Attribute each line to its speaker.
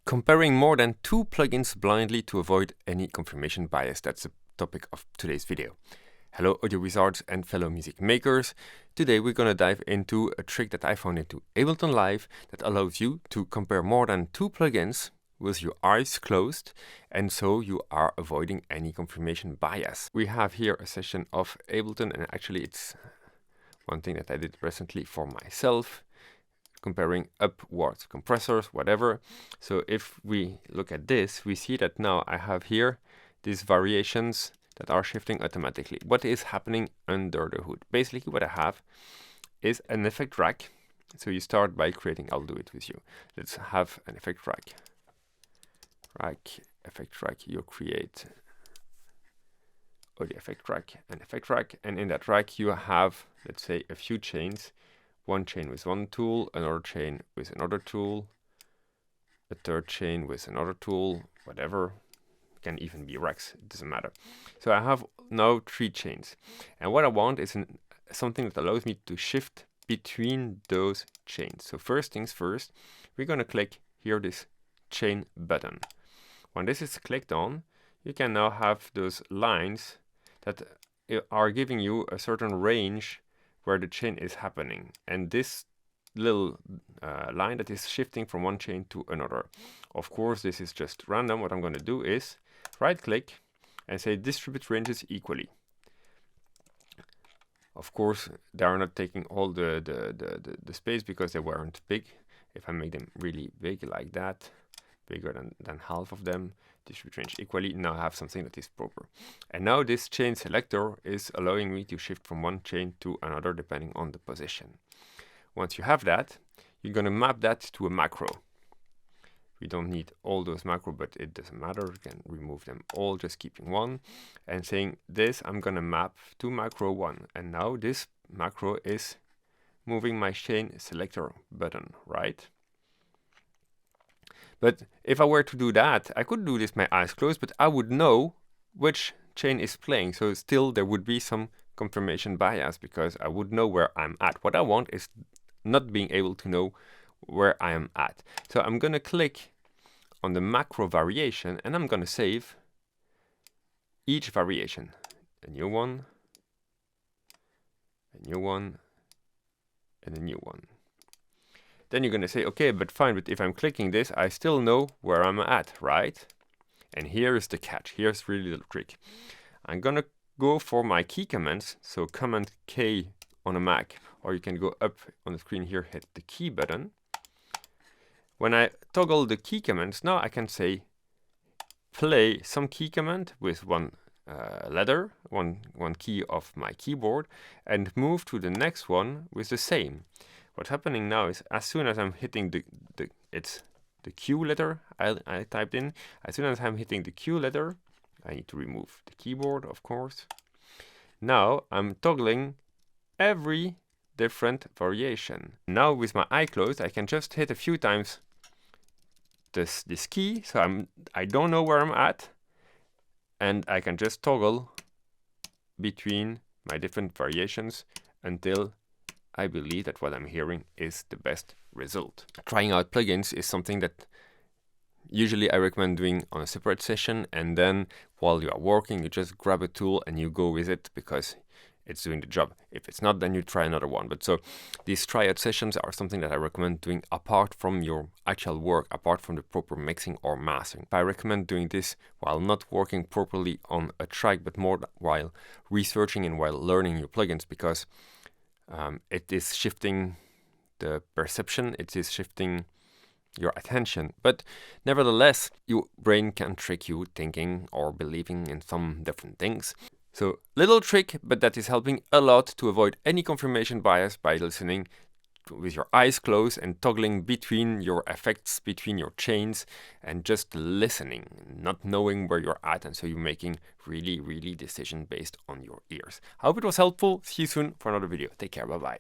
Speaker 1: Comparing more than 2 plugins blindly to avoid any confirmation bias. That's the topic of today's video. Hello audio wizards and fellow music makers. Today we're going to dive into a trick that I found into Ableton Live that allows you to compare more than 2 plugins with your eyes closed, and so you are avoiding any confirmation bias. We have here a session of Ableton, and actually it's one thing that I did recently for myself, comparing upwards compressors, whatever. So if we look at this, we see that now I have here these variations that are shifting automatically. What is happening under the hood? Basically what I have is an effect rack. So you start by creating, I'll do it with you. Let's have an effect rack. Effect rack, you create audio effect rack, an effect rack, and in that rack you have, let's say, a few chains. One chain with one tool, another chain with another tool, a third chain with another tool, whatever. It can even be racks, it doesn't matter. So I have now 3 chains. And what I want is something that allows me to shift between those chains. So first things first, we're going to click here this chain button. When this is clicked on, you can now have those lines that are giving you a certain range where the chain is happening, and this little line that is shifting from one chain to another. Of course, this is just random. What I'm going to do is right click and say distribute ranges equally. Of course, they are not taking all the space because they weren't big. If I make them really big like that, bigger than half of them, distribute range equally, now I have something that is proper. And now this chain selector is allowing me to shift from one chain to another depending on the position. Once you have that, you're going to map that to a macro. We don't need all those macro, but it doesn't matter. You can remove them all, just keeping one. And saying this, I'm going to map to macro 1. And now this macro is moving my chain selector button, right? But if I were to do that, I could do this with my eyes closed, but I would know which chain is playing. So still there would be some confirmation bias because I would know where I'm at. What I want is not being able to know where I am at. So I'm going to click on the macro variation and I'm going to save each variation. A new one, a new one, and a new one. Then you're going to say, okay, but fine, but if I'm clicking this, I still know where I'm at, right? And here is the catch. Here's really the trick. I'm going to go for my key commands. So Command K on a Mac, or you can go up on the screen here, hit the key button. When I toggle the key commands, now I can say play some key command with one letter, one key of my keyboard, and move to the next one with the same. What's happening now is as soon as I'm hitting the Q letter I typed in, as soon as I'm hitting the Q letter, I need to remove the keyboard, of course. Now I'm toggling every different variation. Now with my eye closed, I can just hit a few times this key, so I don't know where I'm at, and I can just toggle between my different variations until I believe that what I'm hearing is the best result. Trying out plugins is something that usually I recommend doing on a separate session, and then while you are working, you just grab a tool and you go with it because it's doing the job. If it's not, then you try another one. But so these tryout sessions are something that I recommend doing apart from your actual work, apart from the proper mixing or mastering. I recommend doing this while not working properly on a track, but more while researching and while learning your plugins, because it is shifting the perception, it is shifting your attention. But nevertheless, your brain can trick you thinking or believing in some different things. So little trick, but that is helping a lot to avoid any confirmation bias by listening with your eyes closed and toggling between your effects, between your chains, and just listening, not knowing where you're at, and so you're making really decision based on your ears. I hope it was helpful. See you soon for another video. Take care. Bye bye.